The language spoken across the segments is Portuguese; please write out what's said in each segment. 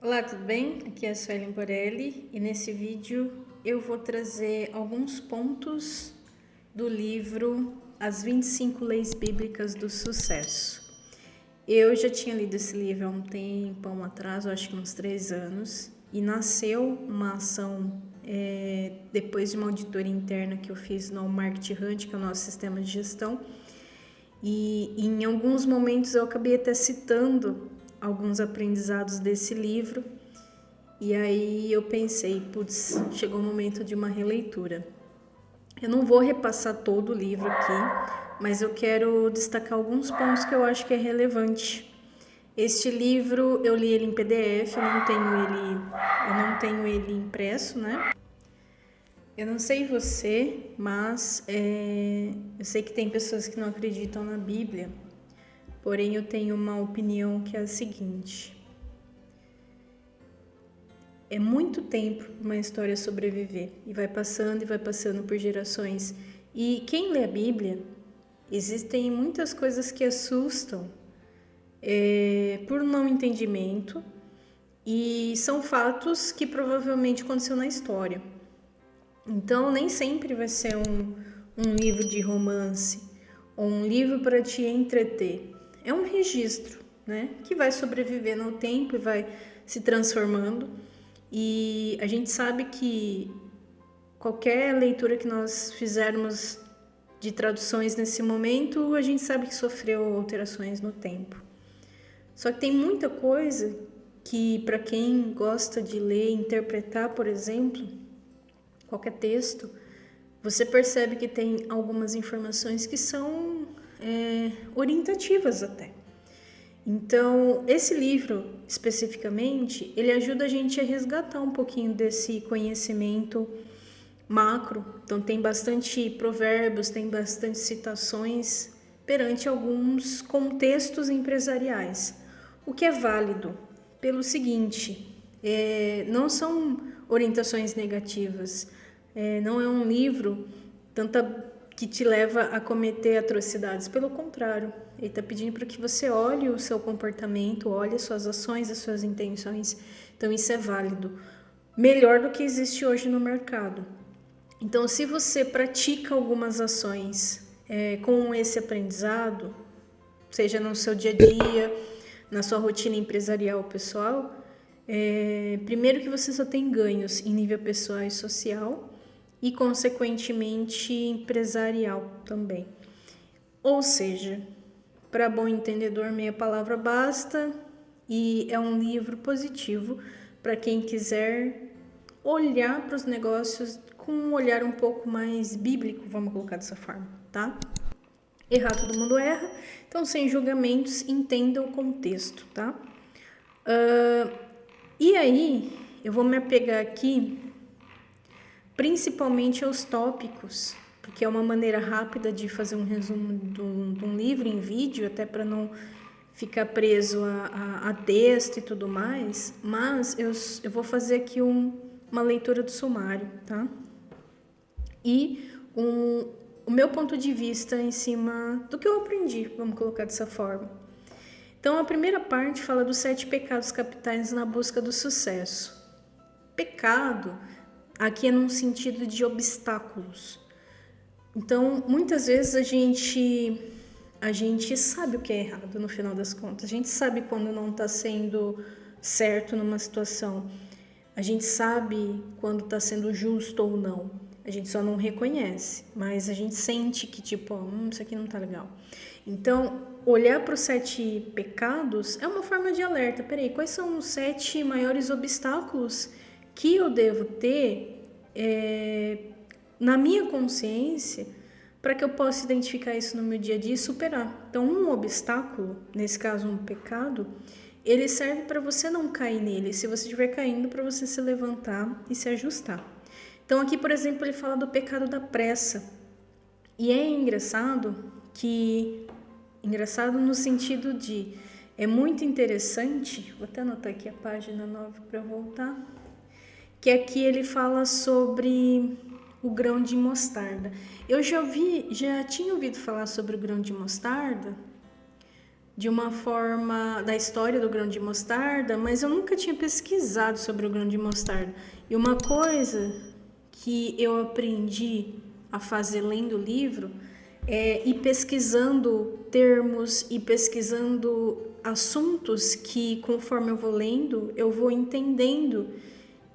Olá, tudo bem? Aqui é a Suelen Borelli e nesse vídeo eu vou trazer alguns pontos do livro As 25 Leis Bíblicas do Sucesso. Eu já tinha lido esse livro há um tempão atrás, eu acho que uns 3 anos, e nasceu uma ação depois de uma auditoria interna que eu fiz no Market Hunt, que é o nosso sistema de gestão, e em alguns momentos eu acabei até citando alguns aprendizados desse livro, e aí eu pensei, putz, chegou o momento de uma releitura. Eu não vou repassar todo o livro aqui, mas eu quero destacar alguns pontos que eu acho que é relevante. Este livro eu li ele em PDF, eu não tenho ele impresso, né? Eu não sei você, mas eu sei que tem pessoas que não acreditam na Bíblia, porém eu tenho uma opinião que é a seguinte: é muito tempo para uma história sobreviver e vai passando por gerações. E quem lê a Bíblia, existem muitas coisas que assustam por não entendimento e são fatos que provavelmente aconteceu na história. Então nem sempre vai ser um livro de romance ou um livro para te entreter. É um registro, né, que vai sobreviver no tempo e vai se transformando. E a gente sabe que qualquer leitura que nós fizermos de traduções nesse momento, a gente sabe que sofreu alterações no tempo. Só que tem muita coisa que, para quem gosta de ler e interpretar, por exemplo, qualquer texto, você percebe que tem algumas informações que são orientativas até. Então, esse livro, especificamente, ele ajuda a gente a resgatar um pouquinho desse conhecimento macro. Então, tem bastante provérbios, tem bastante citações perante alguns contextos empresariais, o que é válido pelo seguinte, não são orientações negativas, não é um livro que te leva a cometer atrocidades, pelo contrário, ele está pedindo para que você olhe o seu comportamento, olhe as suas ações, as suas intenções. Então isso é válido, melhor do que existe hoje no mercado. Então, se você pratica algumas ações com esse aprendizado, seja no seu dia a dia, na sua rotina empresarial pessoal, primeiro que você só tem ganhos em nível pessoal e social e, consequentemente, empresarial também. Ou seja, para bom entendedor, meia palavra basta, e é um livro positivo para quem quiser olhar para os negócios com um olhar um pouco mais bíblico, vamos colocar dessa forma, tá? Errar todo mundo erra, então sem julgamentos, entenda o contexto, tá? E aí, eu vou me apegar aqui principalmente aos tópicos, porque é uma maneira rápida de fazer um resumo de um livro em vídeo, até para não ficar preso a texto e tudo mais, mas eu vou fazer aqui uma leitura do sumário, tá? E o meu ponto de vista em cima do que eu aprendi, vamos colocar dessa forma. Então, a primeira parte fala dos 7 pecados capitais na busca do sucesso. Pecado aqui é num sentido de obstáculos. Então, muitas vezes a gente sabe o que é errado no final das contas. A gente sabe quando não está sendo certo numa situação. A gente sabe quando está sendo justo ou não. A gente só não reconhece, mas a gente sente que tipo, isso aqui não tá legal. Então, olhar para os 7 pecados é uma forma de alerta. Peraí, quais são os 7 maiores obstáculos que eu devo ter na minha consciência para que eu possa identificar isso no meu dia a dia e superar? Então, um obstáculo, nesse caso um pecado, ele serve para você não cair nele. Se você estiver caindo, para você se levantar e se ajustar. Então, aqui, por exemplo, ele fala do pecado da pressa. E é engraçado no sentido de, é muito interessante, vou até anotar aqui a página 9 para voltar, que aqui ele fala sobre o grão de mostarda. Eu já tinha ouvido falar sobre o grão de mostarda, de uma forma da história do grão de mostarda, mas eu nunca tinha pesquisado sobre o grão de mostarda. E uma coisa que eu aprendi a fazer lendo o livro é ir pesquisando termos e pesquisando assuntos que, conforme eu vou lendo, eu vou entendendo.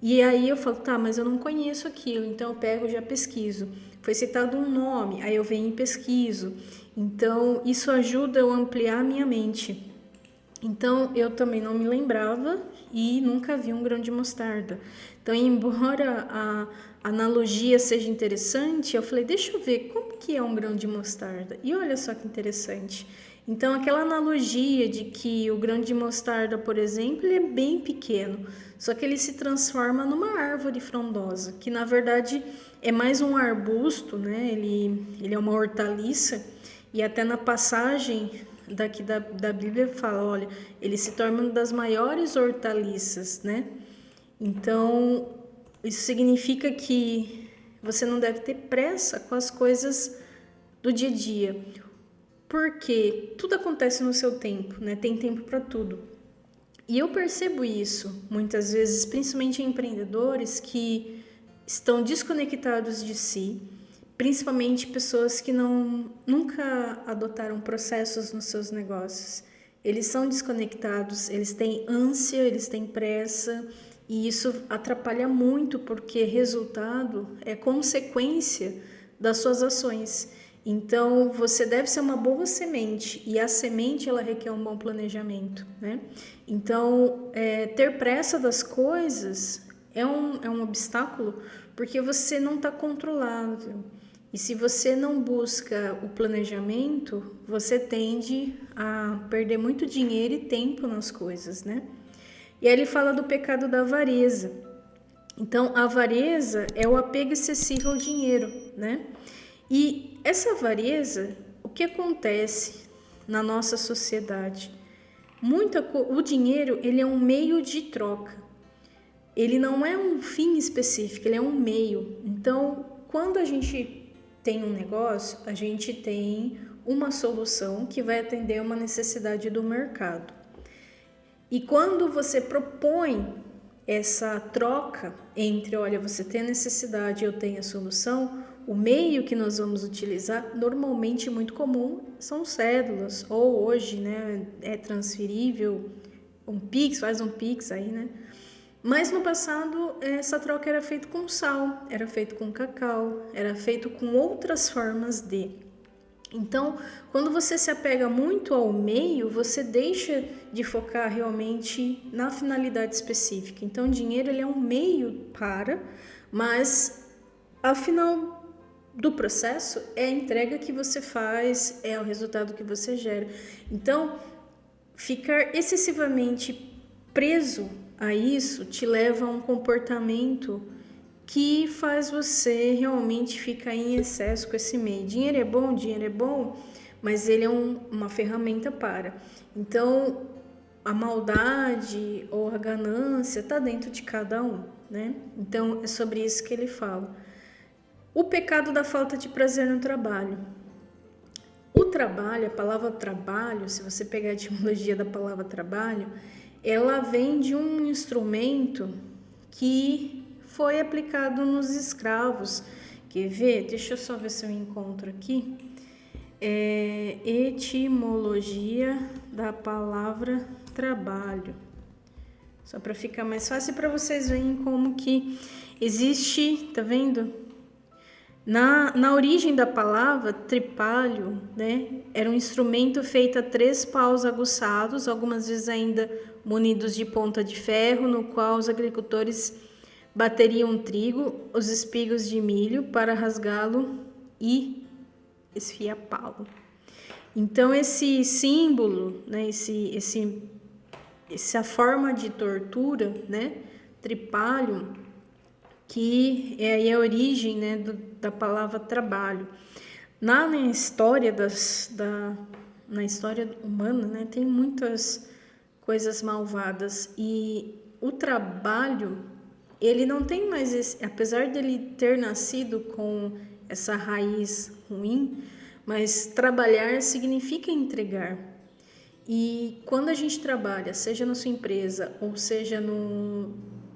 E aí eu falo, tá, mas eu não conheço aquilo, então eu pego e já pesquiso. Foi citado um nome, aí eu venho e pesquiso. Então, isso ajuda eu a ampliar a minha mente. Então, eu também não me lembrava e nunca vi um grão de mostarda. Então, embora a analogia seja interessante, eu falei, deixa eu ver como que é um grão de mostarda. E olha só que interessante. Então, aquela analogia de que o grão de mostarda, por exemplo, ele é bem pequeno, só que ele se transforma numa árvore frondosa, que na verdade é mais um arbusto, né? Ele é uma hortaliça, e até na passagem daqui da Bíblia fala, olha, ele se torna uma das maiores hortaliças, né? Então, isso significa que você não deve ter pressa com as coisas do dia a dia, porque tudo acontece no seu tempo, né? Tem tempo para tudo. E eu percebo isso muitas vezes, principalmente em empreendedores que estão desconectados de si, principalmente pessoas que nunca adotaram processos nos seus negócios. Eles são desconectados, eles têm ânsia, eles têm pressa, e isso atrapalha muito, porque resultado é consequência das suas ações. Então, você deve ser uma boa semente, e a semente ela requer um bom planejamento, né? Então, ter pressa das coisas é um obstáculo, porque você não está controlado. E se você não busca o planejamento, você tende a perder muito dinheiro e tempo nas coisas, né? E aí ele fala do pecado da avareza. Então, a avareza é o apego excessivo ao dinheiro, né? E essa avareza, o que acontece na nossa sociedade? O dinheiro, ele é um meio de troca. Ele não é um fim específico, ele é um meio. Então, quando a gente tem um negócio, a gente tem uma solução que vai atender uma necessidade do mercado. E quando você propõe essa troca entre, olha, você tem a necessidade, eu tenho a solução, o meio que nós vamos utilizar, normalmente muito comum, são cédulas, ou hoje, né, é transferível, um Pix, faz um Pix aí, né? Mas no passado, essa troca era feita com sal, era feito com cacau, era feito com outras formas de. Então, quando você se apega muito ao meio, você deixa de focar realmente na finalidade específica. Então, o dinheiro ele é um meio mas ao final do processo é a entrega que você faz, é o resultado que você gera. Então, ficar excessivamente preso a isso te leva a um comportamento que faz você realmente ficar em excesso com esse meio. Dinheiro é bom, mas ele é uma ferramenta para. Então, a maldade ou a ganância está dentro de cada um, né? Então, é sobre isso que ele fala. O pecado da falta de prazer no trabalho. O trabalho, a palavra trabalho, se você pegar a etimologia da palavra trabalho, ela vem de um instrumento que foi aplicado nos escravos. Quer ver? Deixa eu só ver se eu encontro aqui. Etimologia da palavra trabalho. Só para ficar mais fácil para vocês verem como que existe, tá vendo? Na origem da palavra, tripalho, né, era um instrumento feito a 3 paus aguçados, algumas vezes ainda munidos de ponta de ferro, no qual os agricultores bateriam trigo, os espigos de milho para rasgá-lo e esfiapá-lo. Então, esse símbolo, né, essa forma de tortura, né, tripalho, que é aí a origem, né, da palavra trabalho. Na história na história humana, né, tem muitas coisas malvadas, e o trabalho, ele não tem mais apesar dele ter nascido com essa raiz ruim, mas trabalhar significa entregar. E quando a gente trabalha, seja na sua empresa ou seja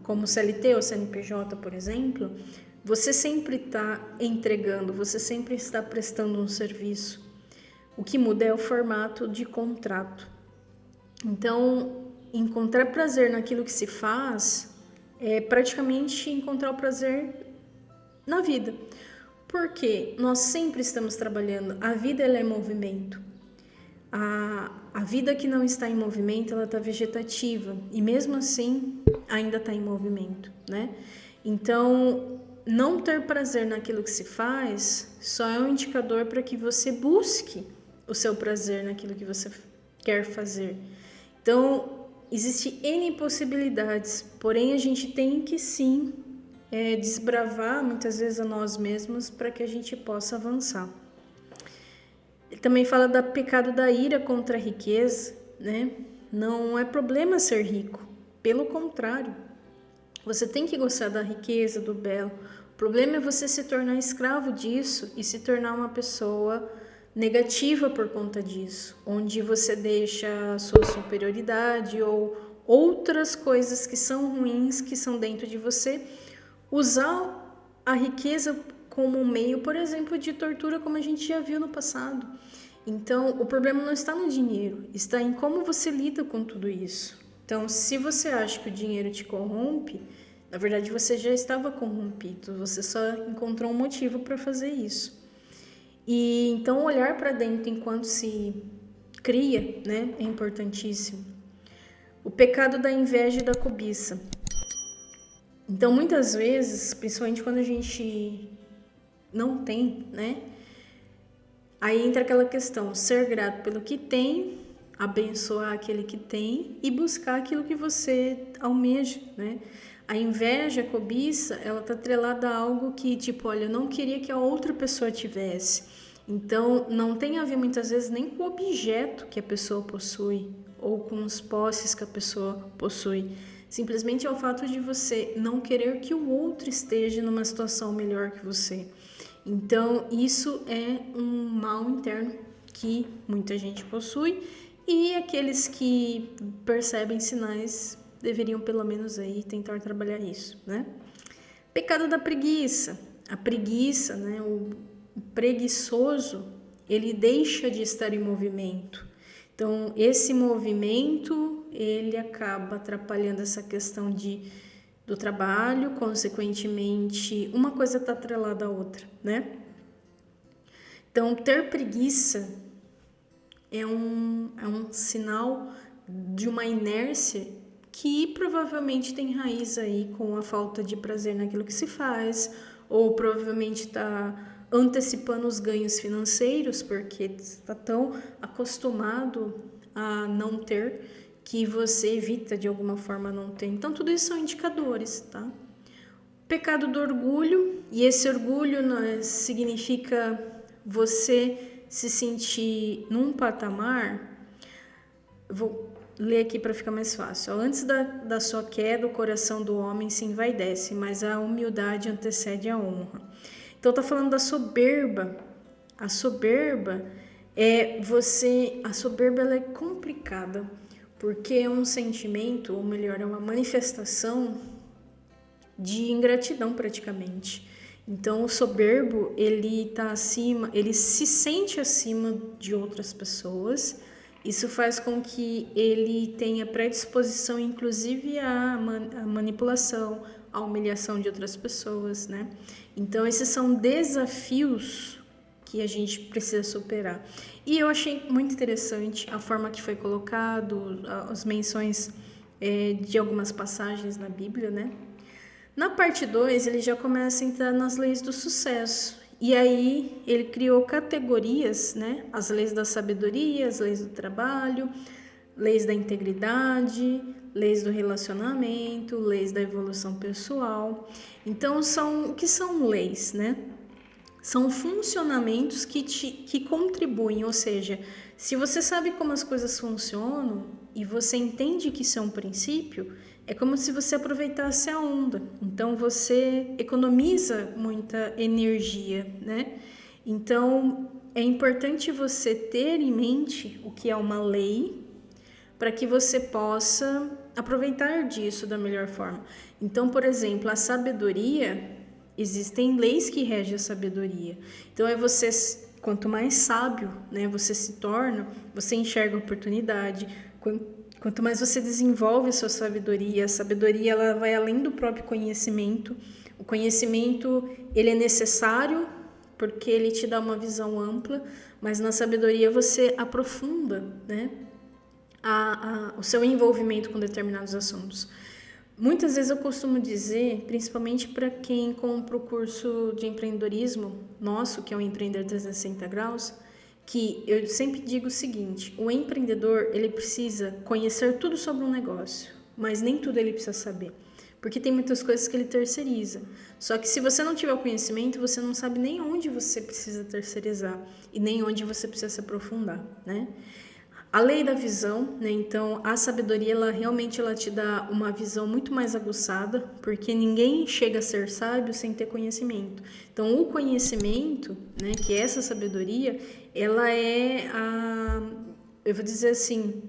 como CLT ou CNPJ, por exemplo, você sempre está entregando, você sempre está prestando um serviço. O que muda é o formato de contrato. Então, encontrar prazer naquilo que se faz é praticamente encontrar o prazer na vida. Porque nós sempre estamos trabalhando, a vida ela é movimento. A vida que não está em movimento, ela está vegetativa. E mesmo assim, ainda está em movimento, né? Então, não ter prazer naquilo que se faz só é um indicador para que você busque o seu prazer naquilo que você quer fazer. Então, existe N possibilidades, porém a gente tem que sim desbravar muitas vezes a nós mesmos para que a gente possa avançar. Ele também fala do pecado da ira contra a riqueza, né? Não é problema ser rico, pelo contrário, você tem que gostar da riqueza, do belo. O problema é você se tornar escravo disso e se tornar uma pessoa negativa por conta disso, onde você deixa a sua superioridade ou outras coisas que são ruins, que são dentro de você, usar a riqueza como um meio, por exemplo, de tortura, como a gente já viu no passado. Então, o problema não está no dinheiro, está em como você lida com tudo isso. Então, se você acha que o dinheiro te corrompe, na verdade você já estava corrompido, você só encontrou um motivo para fazer isso. E então olhar para dentro enquanto se cria, né, é importantíssimo. O pecado da inveja e da cobiça. Então muitas vezes, principalmente quando a gente não tem, né, aí entra aquela questão, ser grato pelo que tem, abençoar aquele que tem e buscar aquilo que você almeja, né? A inveja, a cobiça, ela tá atrelada a algo que, tipo, olha, eu não queria que a outra pessoa tivesse. Então, não tem a ver muitas vezes nem com o objeto que a pessoa possui ou com os posses que a pessoa possui. Simplesmente é o fato de você não querer que o outro esteja numa situação melhor que você. Então, isso é um mal interno que muita gente possui e aqueles que percebem sinais deveriam pelo menos aí tentar trabalhar isso, né? Pecado da preguiça. A preguiça, né, o preguiçoso, ele deixa de estar em movimento. Então, esse movimento, ele acaba atrapalhando essa questão do trabalho, consequentemente, uma coisa está atrelada à outra, né? Então, ter preguiça é um sinal de uma inércia que provavelmente tem raiz aí com a falta de prazer naquilo que se faz, ou provavelmente está antecipando os ganhos financeiros, porque está tão acostumado a não ter que você evita de alguma forma não ter. Então, tudo isso são indicadores, tá? Pecado do orgulho, e esse orgulho significa você se sentir num patamar. Vou ler aqui para ficar mais fácil. Antes da sua queda, o coração do homem se envaidece, mas a humildade antecede a honra. Então, tá falando da soberba. A soberba a soberba ela é complicada, porque é um sentimento, ou melhor, é uma manifestação de ingratidão praticamente. Então, o soberbo, ele tá acima, ele se sente acima de outras pessoas. Isso faz com que ele tenha predisposição, inclusive, à manipulação, à humilhação de outras pessoas, né? Então, esses são desafios que a gente precisa superar. E eu achei muito interessante a forma que foi colocado, as menções de algumas passagens na Bíblia, né? Na parte 2, ele já começa a entrar nas leis do sucesso. E aí ele criou categorias, né? As leis da sabedoria, as leis do trabalho, leis da integridade, leis do relacionamento, leis da evolução pessoal. Então, o que são leis, né? São funcionamentos que contribuem, ou seja, se você sabe como as coisas funcionam e você entende que isso é um princípio, é como se você aproveitasse a onda. Então, você economiza muita energia, né? Então, é importante você ter em mente o que é uma lei para que você possa aproveitar disso da melhor forma. Então, por exemplo, a sabedoria, existem leis que regem a sabedoria. Então, quanto mais sábio, né, você se torna, você enxerga a oportunidade. Quanto mais você desenvolve a sua sabedoria, a sabedoria ela vai além do próprio conhecimento. O conhecimento ele é necessário porque ele te dá uma visão ampla, mas na sabedoria você aprofunda, né, o seu envolvimento com determinados assuntos. Muitas vezes eu costumo dizer, principalmente para quem compra o curso de empreendedorismo nosso, que é o Empreender 360 Graus, que eu sempre digo o seguinte: o empreendedor ele precisa conhecer tudo sobre um negócio, mas nem tudo ele precisa saber, porque tem muitas coisas que ele terceiriza. Só que se você não tiver o conhecimento, você não sabe nem onde você precisa terceirizar e nem onde você precisa se aprofundar, né? A lei da visão, né? Então, a sabedoria, ela realmente te dá uma visão muito mais aguçada, porque ninguém chega a ser sábio sem ter conhecimento. Então, o conhecimento, né, que é essa sabedoria, ela é eu vou dizer assim,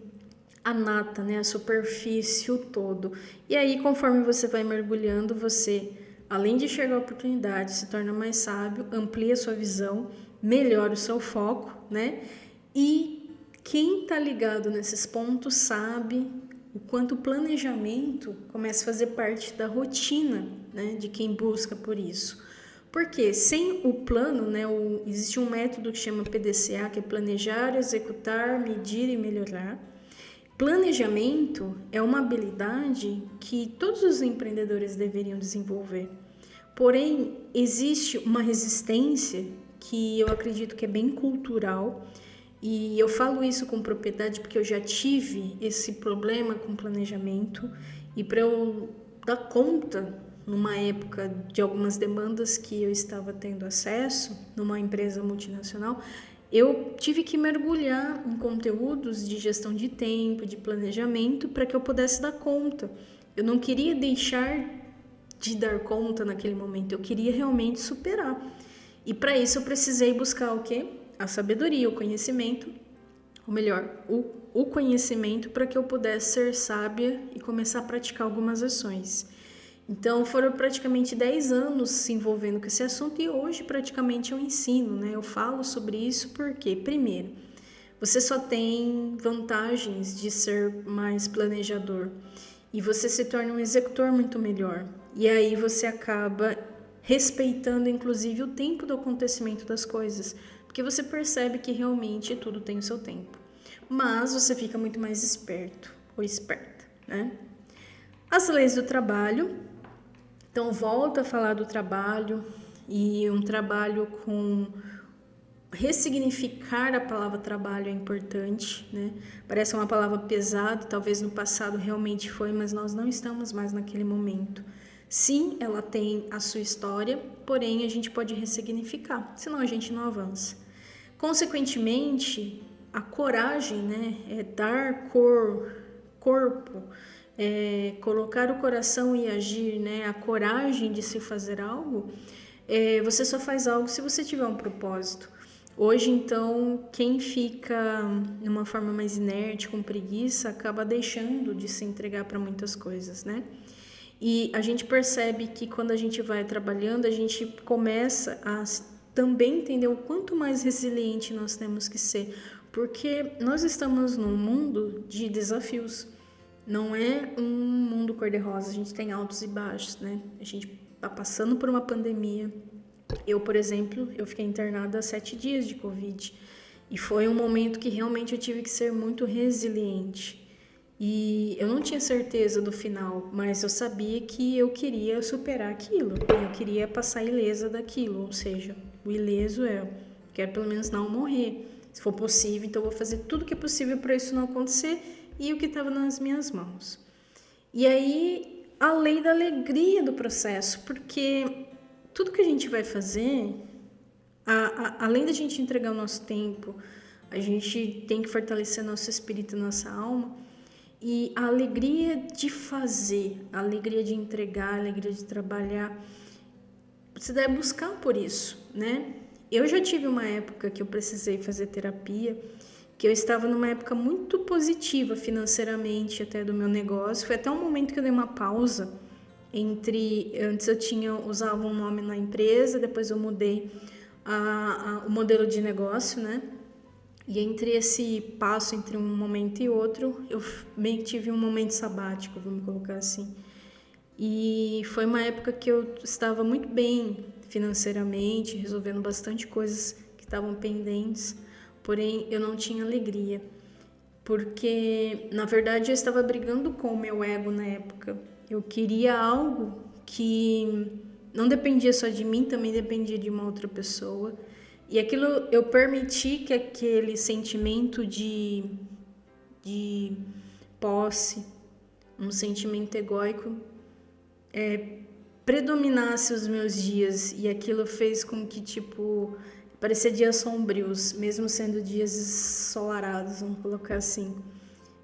a nata, né, a superfície, o todo. E aí, conforme você vai mergulhando, você, além de enxergar a oportunidade, se torna mais sábio, amplia a sua visão, melhora o seu foco, né? E quem está ligado nesses pontos sabe o quanto o planejamento começa a fazer parte da rotina, né, de quem busca por isso. Porque sem o plano, né, existe um método que chama PDCA, que é planejar, executar, medir e melhorar. Planejamento é uma habilidade que todos os empreendedores deveriam desenvolver. Porém, existe uma resistência que eu acredito que é bem cultural. E eu falo isso com propriedade porque eu já tive esse problema com planejamento, e para eu dar conta, numa época de algumas demandas que eu estava tendo acesso numa empresa multinacional, eu tive que mergulhar em conteúdos de gestão de tempo, de planejamento, para que eu pudesse dar conta. Eu não queria deixar de dar conta naquele momento, eu queria realmente superar. E para isso eu precisei buscar o quê? A sabedoria, o conhecimento, ou melhor, o conhecimento para que eu pudesse ser sábia e começar a praticar algumas ações. Então, foram praticamente 10 anos se envolvendo com esse assunto e hoje praticamente eu ensino, né? Eu falo sobre isso porque, primeiro, você só tem vantagens de ser mais planejador e você se torna um executor muito melhor. E aí você acaba respeitando, inclusive, o tempo do acontecimento das coisas, porque você percebe que realmente tudo tem o seu tempo. Mas você fica muito mais esperto ou esperta, né? As leis do trabalho. Então, volta a falar do trabalho, e um trabalho com ressignificar a palavra trabalho é importante, né? Parece uma palavra pesada, talvez no passado realmente foi, mas nós não estamos mais naquele momento. Sim, ela tem a sua história, porém a gente pode ressignificar, senão a gente não avança. Consequentemente, a coragem, né, é dar corpo, colocar o coração e agir, né, a coragem de se fazer algo, você só faz algo se você tiver um propósito. Hoje, então, quem fica de uma forma mais inerte, com preguiça, acaba deixando de se entregar para muitas coisas, né? E a gente percebe que quando a gente vai trabalhando, a gente começa a também entender o quanto mais resiliente nós temos que ser, porque nós estamos num mundo de desafios, não é um mundo cor-de-rosa, a gente tem altos e baixos, né? A gente está passando por uma pandemia. Eu, por exemplo, eu fiquei internada 7 dias de Covid e foi um momento que realmente eu tive que ser muito resiliente. E eu não tinha certeza do final, mas eu sabia que eu queria superar aquilo, eu queria passar ilesa daquilo, ou seja, o ileso quero pelo menos não morrer. Se for possível, então eu vou fazer tudo que é possível para isso não acontecer e o que estava nas minhas mãos. E aí, a lei da alegria do processo, porque tudo que a gente vai fazer, além da gente entregar o nosso tempo, a gente tem que fortalecer nosso espírito, nossa alma. E a alegria de fazer, a alegria de entregar, a alegria de trabalhar, você deve buscar por isso, né? Eu já tive uma época que eu precisei fazer terapia que eu estava numa época muito positiva financeiramente até do meu negócio. Foi até um momento que eu dei uma pausa entre... Antes usava um nome na empresa, depois eu mudei o modelo de negócio, né? E entre esse passo, entre um momento e outro, eu meio que tive um momento sabático, vamos colocar assim. E foi uma época que eu estava muito bem financeiramente, resolvendo bastante coisas que estavam pendentes, porém eu não tinha alegria, porque na verdade eu estava brigando com o meu ego na época. Eu queria algo que não dependia só de mim, também dependia de uma outra pessoa. E aquilo, eu permiti que aquele sentimento de posse, um sentimento egóico, predominasse os meus dias. E aquilo fez com que, tipo, parecia dias sombrios, mesmo sendo dias ensolarados, vamos colocar assim.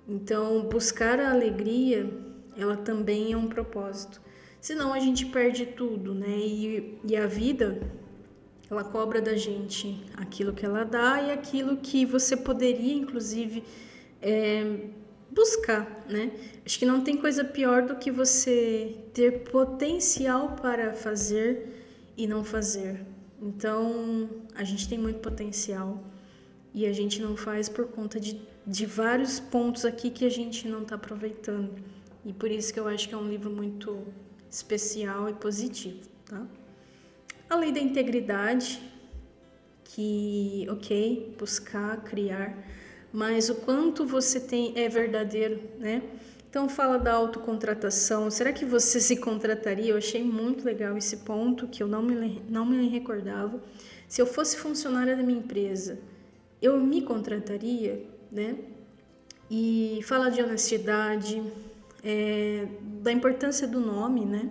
Então, buscar a alegria, ela também é um propósito. Senão a gente perde tudo, né? E a vida, ela cobra da gente aquilo que ela dá e aquilo que você poderia, inclusive, buscar, né? Acho que não tem coisa pior do que você ter potencial para fazer e não fazer. Então, a gente tem muito potencial e a gente não faz por conta de vários pontos aqui que a gente não está aproveitando. E por isso que eu acho que é um livro muito especial e positivo, tá? A lei da integridade, que, ok, buscar, criar, mas o quanto você é verdadeiro, né? Então fala da autocontratação. Será que você se contrataria? Eu achei muito legal esse ponto, que eu não me recordava. Se eu fosse funcionária da minha empresa, eu me contrataria, né? E fala de honestidade, da importância do nome, né?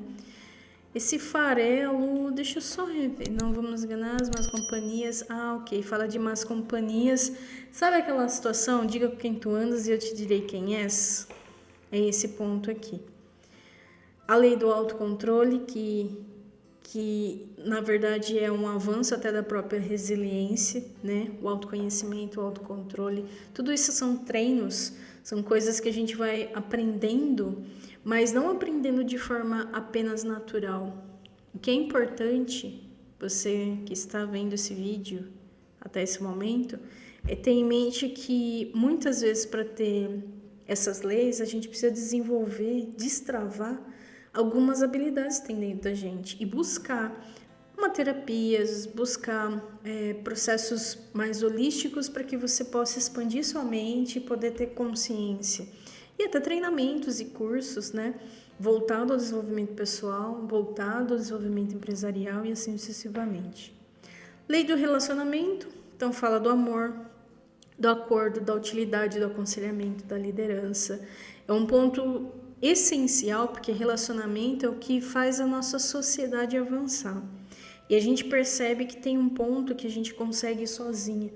Esse farelo, deixa eu só rever. Não vamos enganar as más companhias. Ah, ok. Fala de más companhias. Sabe aquela situação? Diga com quem tu andas e eu te direi quem és? É esse ponto aqui. A lei do autocontrole, que na verdade é um avanço até da própria resiliência, né? O autoconhecimento, o autocontrole. Tudo isso são treinos, são coisas que a gente vai aprendendo, mas não aprendendo de forma apenas natural. O que é importante, você que está vendo esse vídeo até esse momento, é ter em mente que muitas vezes para ter essas leis a gente precisa desenvolver, destravar algumas habilidades que tem dentro da gente e buscar terapias, buscar processos mais holísticos para que você possa expandir sua mente e poder ter consciência. E até treinamentos e cursos, né? Voltado ao desenvolvimento pessoal, voltado ao desenvolvimento empresarial e assim sucessivamente. Lei do relacionamento, então fala do amor, do acordo, da utilidade, do aconselhamento, da liderança. É um ponto essencial, porque relacionamento é o que faz a nossa sociedade avançar. E a gente percebe que tem um ponto que a gente consegue ir sozinha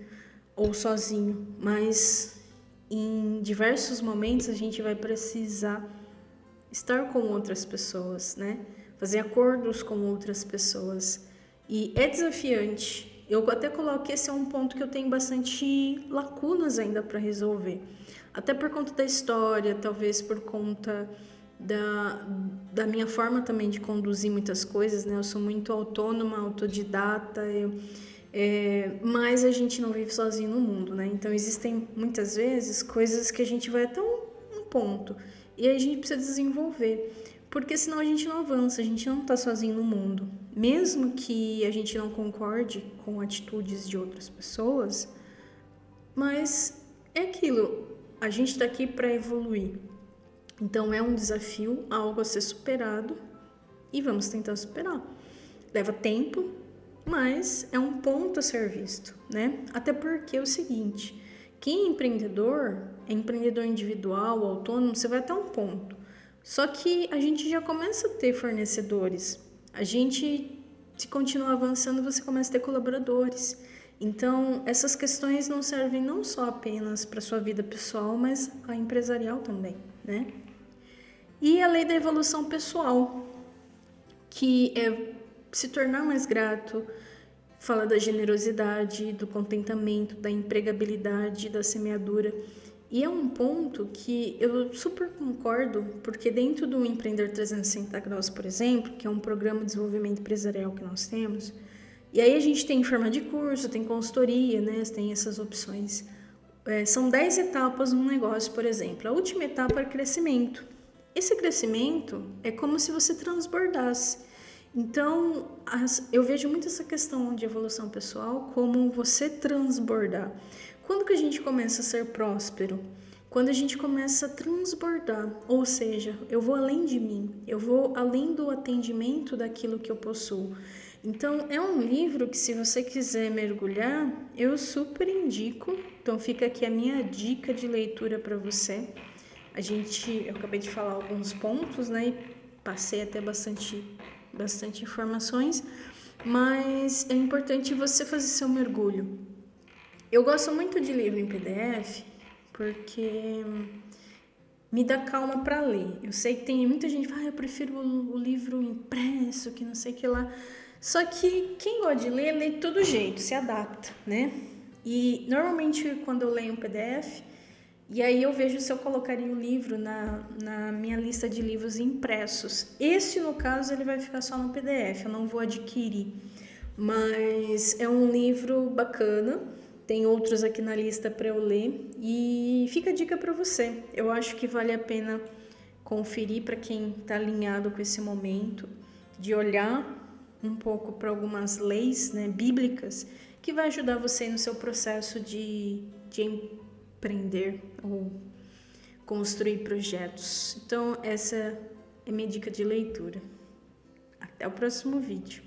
ou sozinho, mas em diversos momentos a gente vai precisar estar com outras pessoas, né? Fazer acordos com outras pessoas. E é desafiante. Eu até coloco que esse é um ponto que eu tenho bastante lacunas ainda para resolver. Até por conta da história, talvez por conta da minha forma também de conduzir muitas coisas, né? Eu sou muito autônoma, autodidata, mas a gente não vive sozinho no mundo, né? Então existem muitas vezes coisas que a gente vai até um ponto e aí a gente precisa desenvolver, porque senão a gente não avança, a gente não está sozinho no mundo. Mesmo que a gente não concorde com atitudes de outras pessoas, mas é aquilo, a gente está aqui para evoluir. Então é um desafio, algo a ser superado e vamos tentar superar. Leva tempo, mas é um ponto a ser visto, né? Até porque é o seguinte, quem é empreendedor individual, autônomo, você vai até um ponto. Só que a gente já começa a ter fornecedores. A gente, se continuar avançando, você começa a ter colaboradores. Então, essas questões não servem não só apenas para a sua vida pessoal, mas a empresarial também, né? E a lei da evolução pessoal, que é se tornar mais grato, fala da generosidade, do contentamento, da empregabilidade, da semeadura. E é um ponto que eu super concordo, porque dentro do Empreender 360 Graus, por exemplo, que é um programa de desenvolvimento empresarial que nós temos, e aí a gente tem em forma de curso, tem consultoria, né? Tem essas opções. São 10 etapas num negócio, por exemplo. A última etapa é crescimento. Esse crescimento é como se você transbordasse. Então, eu vejo muito essa questão de evolução pessoal como você transbordar. Quando que a gente começa a ser próspero? Quando a gente começa a transbordar, ou seja, eu vou além de mim, eu vou além do atendimento daquilo que eu possuo. Então, é um livro que, se você quiser mergulhar, eu super indico. Então, fica aqui a minha dica de leitura para você. Eu acabei de falar alguns pontos, né? E passei até bastante informações, mas é importante você fazer seu mergulho. Eu gosto muito de livro em PDF porque me dá calma para ler. Eu sei que tem muita gente que fala, eu prefiro o livro impresso, que não sei o que lá. Só que quem gosta de ler, lê de todo jeito, se adapta, né? E normalmente quando eu leio um PDF, e aí eu vejo se eu colocaria o livro na minha lista de livros impressos. Este, no caso, ele vai ficar só no PDF, eu não vou adquirir. Mas é um livro bacana, tem outros aqui na lista para eu ler. E fica a dica para você. Eu acho que vale a pena conferir para quem está alinhado com esse momento, de olhar um pouco para algumas leis, né, bíblicas, que vai ajudar você no seu processo de empreender ou construir projetos. Então, essa é minha dica de leitura. Até o próximo vídeo.